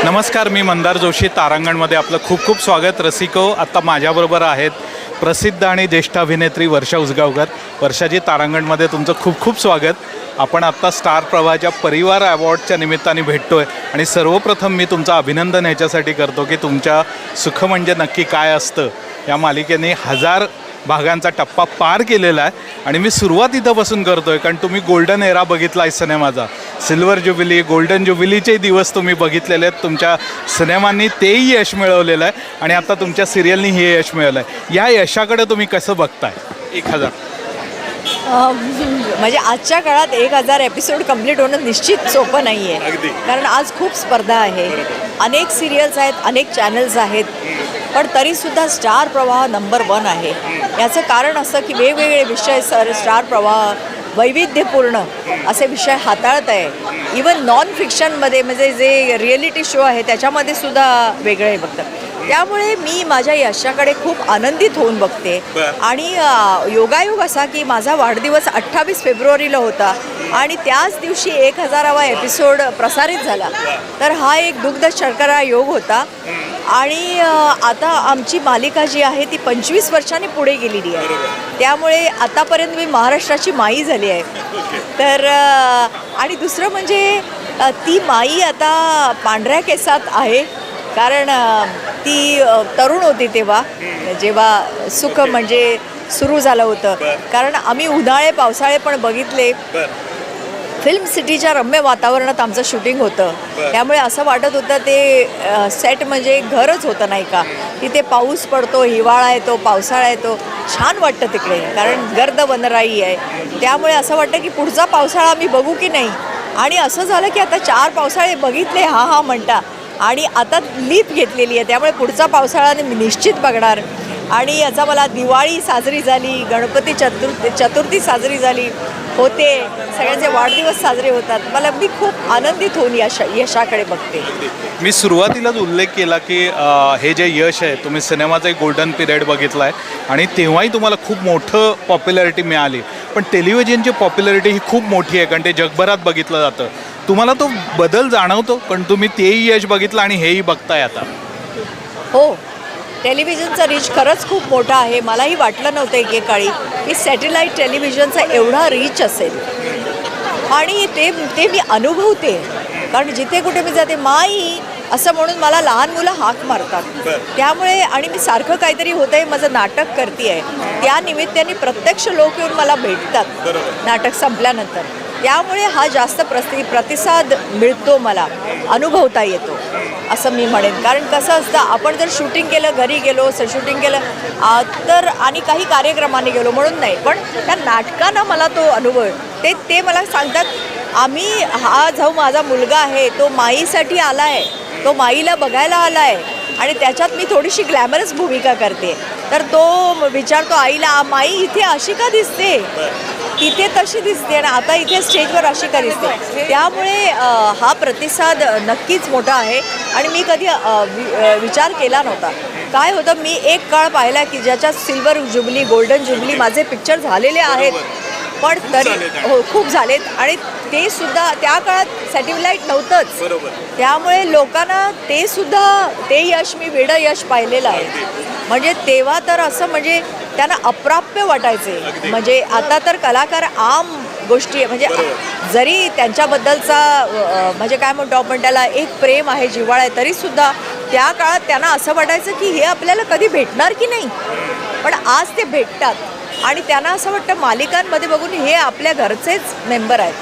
नमस्कार, मी मंदार जोशी. तारांगणमध्ये आपलं खूप खूप स्वागत. रसिको, आत्ता माझ्याबरोबर आहेत प्रसिद्ध आणि ज्येष्ठ अभिनेत्री वर्षा उसगावकर. वर्षाजी, तारांगणमध्ये तुमचं खूप खूप स्वागत. आपण आत्ता स्टार प्रवाहाच्या परिवार अवॉर्डच्या निमित्ताने भेटतो आहे आणि सर्वप्रथम मी तुमचं अभिनंदन ह्याच्यासाठी करतो की तुमच्या सुख म्हणजे नक्की काय असतं या मालिकेने 1000 भागांचा टप्पा पार केलेला आहे. आणि मी सुरुवात इथं बसून करतो आहे कारण तुम्ही गोल्डन एरा बघितला आहे सिनेमाचा. सिल्वर ज्युबिली, गोल्डन ज्युबिलीचे दिवस तुम्ही बघितलेले आहेत. तुमच्या सिनेमांनी तेही यश मिळवलेलं आहे आणि आता तुमच्या सिरियलनी हे यश मिळवलं आहे. या यशाकडे तुम्ही कसं बघताय? 1000 म्हणजे आजच्या काळात 1000 एपिसोड कंप्लीट होणं निश्चित सोपं नाही आहे. कारण आज खूप स्पर्धा आहे, अनेक सिरियल्स आहेत, अनेक चॅनल्स आहेत, पण तरीसुद्धा स्टार प्रवाह नंबर 1 आहे. याचं कारण असं की वेगवेगळे विषय स्टार प्रवाह वैविध्यपूर्ण असे विषय हाताळत आहे. इवन नॉन फिक्शनमध्ये म्हणजे जे रिॲलिटी शो आहे त्याच्यामध्ये सुद्धा वेगळे बघतात. त्यामुळे मी माझ्या यशाकडे खूप आनंदित होऊन बघते. आणि योगायोग असा की माझा वाढदिवस 28 फेब्रुवारीला होता आणि त्याच दिवशी 1000वा एपिसोड प्रसारित झाला. तर हा एक दुग्ध शर्करा योग होता. आणि आता आमची मालिका जी आहे ती 25 वर्षांनी पुढे गेलेली आहे. त्यामुळे आतापर्यंत मी महाराष्ट्राची माई झाली आहे. तर आणि दुसरं म्हणजे ती माई आता पांढऱ्या केसात आहे. कारण ती तरुण होती तेव्हा, जेव्हा सुख म्हणजे सुरू झालं होतं. कारण आम्ही उन्हाळे पावसाळे पण बघितले. फिल्म सिटीच्या रम्य वातावरणात आमचं शूटिंग होतं. त्यामुळे असं वाटत होतं ते सेट म्हणजे घरच होतं नाही का. तिथे पाऊस पडतो, हिवाळा येतो, पावसाळा येतो, छान वाटतं तिकडे. कारण गर्द वनराई आहे. त्यामुळे असं वाटतं की पुढचा पावसाळा आम्ही बघू की नाही. आणि असं झालं की आता 4 पावसाळे बघितले हा म्हणता आणि आता लीप घेतलेली आहे. त्यामुळे पुढचा पावसाळा मी निश्चित बघणार. आणि याचा मला दिवाळी साजरी झाली, गणपती चतुर्थी साजरी झाली होते, सगळ्यांचे वाढदिवस साजरे होतात. मी खूप आनंदित होऊन यशाकडे बघते. मी सुरुवातीलाच उल्लेख केला की हे जे यश आहे, तुम्ही सिनेमाचा एक गोल्डन पिरियड बघितला आहे आणि तेव्हाही तुम्हाला खूप मोठं पॉप्युलॅरिटी मिळाली. पण टेलिव्हिजनची पॉप्युलॅरिटी ही खूप मोठी आहे कारण ते जगभरात बघितलं जातं. तुम्हाला तो बदल जाणवतो? पण तुम्ही तेही यश बघितलं आणि हेही बघताय आता. हो, टेलिव्हिजनचा रीच खरंच खूप मोठा आहे. मलाही वाटलं नव्हतं एकेकाळी की सॅटेलाईट टेलिव्हिजनचा एवढा रीच असेल. आणि ते मी अनुभवते. कारण जिथे कुठे मी जाते माई असं म्हणून मला लहान मुलं हाक मारतात. त्यामुळे आणि मी सारखं काहीतरी होतं आहे, माझं नाटक करते आहे, त्या निमित्ताने प्रत्यक्ष लोक येऊन मला भेटतात नाटक संपल्यानंतर. त्यामुळे हा जास्त प्रतिसाद मिळतो, मला अनुभवता येतो असं मी म्हणेन. कारण कसं असतं, आपण जर शूटिंग केलं, घरी गेलो, शूटिंग केलं तर आणि काही कार्यक्रमाने गेलो म्हणून नाही, पण त्या नाटकानं मला तो अनुभव ते मला सांगतात. हा जो माझा मुलगा आहे तो माईसाठी आला आहे, तो माईला बघायला आला आहे आणि त्याच्यात मी थोडीशी ग्लॅमरस भूमिका करते. तर तो विचारतो आईला, माई इथे अशी का दिसते, तिथे तशी दिसते आणि आता इथे स्टेजवर अशी का दिसते. त्यामुळे हा प्रतिसाद नक्कीच मोठा आहे. आणि मी कधी विचार केला नव्हता. काय होतं, मी एक काळ पाहिला की ज्याच्यात सिल्वर ज्युबिली, गोल्डन ज्युबिली माझे पिक्चर झालेले आहेत, पण तरी हो खूप झालेत. आणि ते सुद्धा त्या काळात सॅटेलाईट नव्हतंच. त्यामुळे लोकांना ते यश मी वेडं यश पाहिलेलं आहे. म्हणजे तेव्हा तर असं म्हणजे त्यांना अप्राप्य वाटायचे. म्हणजे आता तर कलाकार आम गोष्टी म्हणजे जरी त्यांच्याबद्दलचा म्हणजे काय म्हणतो आपण त्याला एक प्रेम आहे, जिव्हाळा आहे, तरीसुद्धा त्या काळात त्यांना असं वाटायचं की हे आपल्याला कधी भेटणार की नाही. पण आज ते भेटतात आणि त्यांना असं वाटतं मालिकांमध्ये बघून हे आपल्या घरचेच मेंबर आहेत.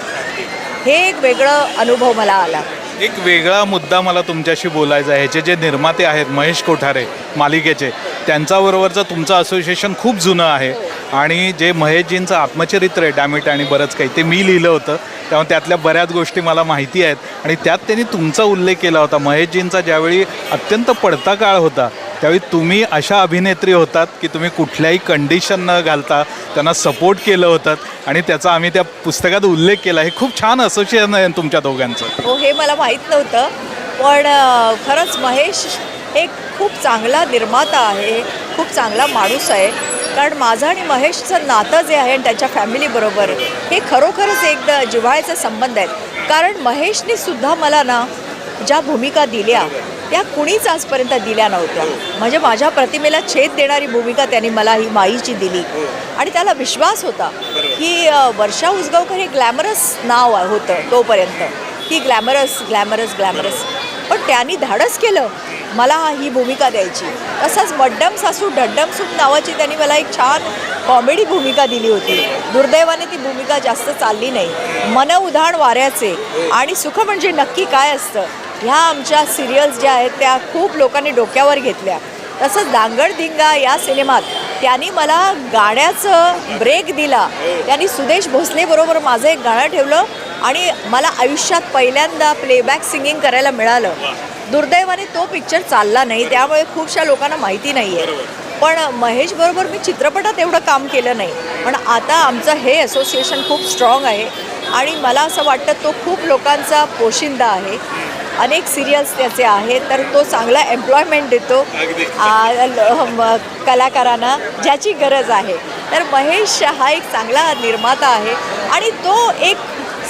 हे एक वेगळं अनुभव मला आला. एक वेगळा मुद्दा मला तुमच्याशी बोलायचा आहे. ह्याचे जे निर्माते आहेत महेश कोठारे मालिकेचे, त्यांच्याबरोबरचं तुमचं असोसिएशन खूप जुनं आहे. आणि जे महेशजींचं आत्मचरित्र आहे डॅमिट आणि बरंच काही, ते मी लिहिलं होतं. त्यामुळे त्यातल्या बऱ्याच गोष्टी मला माहिती आहेत. आणि त्यात त्यांनी तुमचा उल्लेख केला होता. महेशजींचा ज्यावेळी अत्यंत पडता काळ होता त्यावेळी तुम्ही अशा अभिनेत्री होतात की तुम्ही कुठल्याही कंडिशन न घालता त्यांना सपोर्ट केलं होतं आणि त्याचा आम्ही त्या पुस्तकात उल्लेख केला. हे खूप छान असोसिएशन आहे तुमच्या दोघांचं. हो, हे मला माहीत नव्हतं. पण खरंच महेश एक खूप चांगला निर्माता आहे, खूप चांगला माणूस आहे. कारण माझं आणि महेशचं नातं जे आहे आणि त्याच्या फॅमिलीबरोबर हे खरोखरच एक जिव्हाळ्याचे संबंध आहेत. कारण महेशने सुद्धा मला ना ज्या भूमिका दिल्या त्या कुणीच आजपर्यंत दिल्या नव्हत्या. म्हणजे माझ्या प्रतिमेला छेद देणारी भूमिका त्यांनी मला ही माईची दिली आणि त्याला विश्वास होता की वर्षा उसगावकर हे ग्लॅमरस नाव होतं तोपर्यंत, की ग्लॅमरस ग्लॅमरस ग्लॅमरस. पण त्यांनी धाडस केलं मला ही भूमिका द्यायची. तसंच मड्डम सासू ढड्डम सूप नावाची त्यांनी मला एक छान कॉमेडी भूमिका दिली होती. दुर्दैवाने ती भूमिका जास्त चालली नाही. मन उधाण वाऱ्याचे आणि सुख म्हणजे नक्की काय असतं ह्या आमच्या सिरियल्स ज्या आहेत त्या खूप लोकांनी डोक्यावर घेतल्या. तसंच दांगडदिंगा या सिनेमात त्यांनी मला गाण्याचं ब्रेक दिला. त्यांनी सुदेश भोसलेबरोबर माझं एक गाणं ठेवलं आणि मला आयुष्यात पहिल्यांदा प्लेबॅक सिंगिंग करायला मिळालं. दुर्दैवाने तो पिक्चर चालला नाही, त्यामुळे खूपशा लोकांना माहिती नाही आहे. पण महेशबरोबर मी चित्रपटात एवढं काम केलं नाही, पण आता आमचं हे असोसिएशन खूप स्ट्रॉंग आहे आणि मला असं वाटतं तो खूप लोकांचा पोशिंदा आहे. अनेक सिरियल्स त्याचे आहेत, तर तो चांगला एम्प्लॉयमेंट देतो कलाकारांना ज्याची गरज आहे. तर महेश हा एक चांगला निर्माता आहे आणि तो एक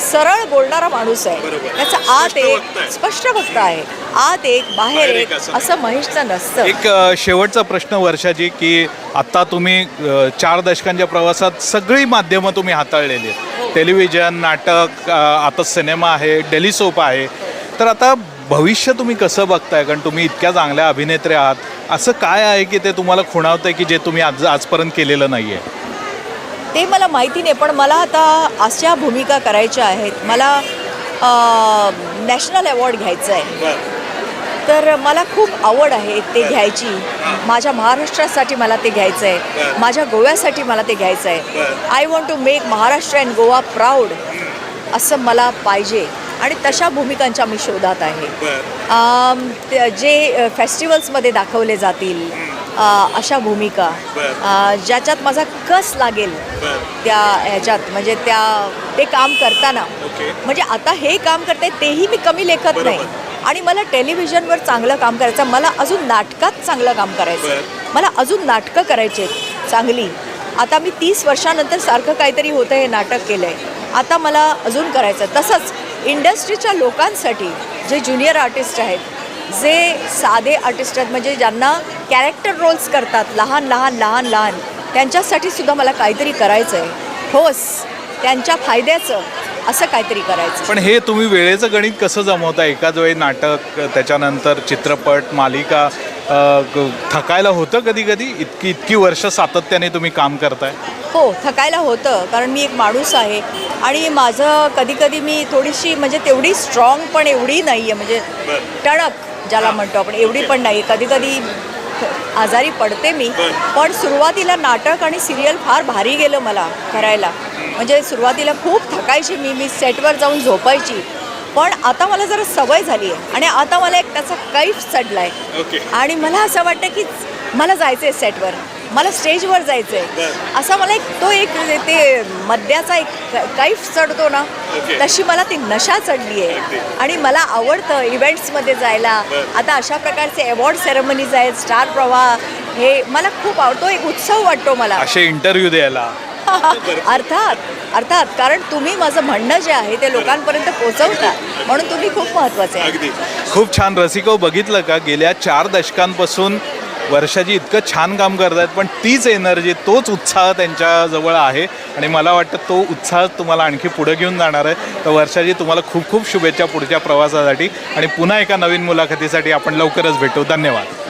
सरळ बोलणारा माणूस आहे. त्याचा आत एक स्पष्ट वक्ता आहे, आत एक बाहेर एक असं महेशचं नसतं. एक शेवटचा प्रश्न वर्षाजी, की आत्ता तुम्ही 4 दशकांच्या प्रवासात सगळी माध्यमं तुम्ही हाताळलेली आहेत. टेलिव्हिजन, नाटक, आता सिनेमा आहे, डेली सोप आहे. तर आता भविष्य तुम्ही कसं बघताय? कारण तुम्ही इतक्या चांगल्या अभिनेत्री आहात. असं काय आहे की ते तुम्हाला खुणावतंय की जे तुम्ही आजपर्यंत केलेलं नाही आहे? ते मला माहिती नाही, पण मला आता अशा भूमिका करायच्या आहेत. मला नॅशनल अवॉर्ड घ्यायचं आहे, तर मला खूप आवड आहे ते घ्यायची. माझ्या महाराष्ट्रासाठी मला ते घ्यायचं आहे, माझ्या गोव्यासाठी मला ते घ्यायचं आहे. I want to make Maharashtra and Goa proud असं मला पाहिजे आणि तशा भूमिकांच्या मी शोधात आहे. जे फेस्टिवल्समध्ये दाखवले जातील अशा भूमिका, ज्याच्यात माझा कस लागेल त्या ह्याच्यात, म्हणजे ते काम करताना. म्हणजे आता हे काम करते तेही मी कमी लेखत नाही आणि मला टेलिव्हिजनवर चांगलं काम करायचं. मला अजून नाटकात चांगलं काम करायचं, मला अजून नाटकं करायची चांगली. आता मी 30 वर्षानंतर सारखं काहीतरी होतं हे नाटक केलं आहे, आता मला अजून करायचं. तसंच इंडस्ट्रीच्या लोकांसाठी जे ज्युनियर आर्टिस्ट आहेत, जे साधे आर्टिस्ट आहेत, म्हणजे ज्यांना कॅरेक्टर रोल्स करतात लहान लहान लहान लहान, त्यांच्यासाठी सुद्धा मला काहीतरी करायचं आहे. ठोस त्यांच्या फायद्याचं असं काहीतरी करायचं. पण हे तुम्ही वेळेचं गणित कसं जमवता? एकाच वेळी नाटक, त्याच्यानंतर चित्रपट, मालिका, थकायला होतं कधी कधी? इतकी वर्ष सातत्याने तुम्ही काम करताय. हो, थकायला होतं, कारण मी एक माणूस आहे आणि माझं कधी कधी मी थोडीशी म्हणजे तेवढी स्ट्रॉंग पण एवढी नाही आहे, म्हणजे टणक ज्याला म्हणतो आपण एवढी पण नाही. कधी कधी आजारी पडते मी. पण सुरुवातीला नाटक आणि सिरियल फार भारी गेलं मला करायला. म्हणजे सुरुवातीला खूप थकायची मी सेटवर जाऊन झोपायची. पण आता मला जरा सवय झाली आहे आणि आता मला एक त्याचा कैफ चढला आहे आणि मला असं वाटतं की मला जायचं आहे सेटवर, मला स्टेजवर जायचं आहे. असा मला ते मद्याचा एक कैफ चढतो ना, तशी मला ती नशा चढली आहे आणि मला आवडतं इव्हेंट्समध्ये जायला. आता अशा प्रकारचे अवॉर्ड सेरेमनीज आहेत, स्टार प्रवाह, हे मला खूप आवडतो. एक उत्सव वाटतो मला असे इंटरव्ह्यू द्यायला. अर्थात, कारण तुम्ही माझं म्हणणं जे आहे ते लोकांपर्यंत पोहोचवता, म्हणून तुम्ही खूप महत्त्वाचे आहे. खूप छान. रसिको, बघितलं का गेल्या 4 दशकांपासून वर्षाजी इतकं छान काम करत आहेत, पण तीच एनर्जी, तोच उत्साह त्यांच्याजवळ आहे आणि मला वाटतं तो उत्साह तुम्हाला आणखी पुढे घेऊन जाणार आहे. तर वर्षाजी, तुम्हाला खूप खूप शुभेच्छा पुढच्या प्रवासासाठी आणि पुन्हा एका नवीन मुलाखतीसाठी आपण लवकरच भेटू. धन्यवाद.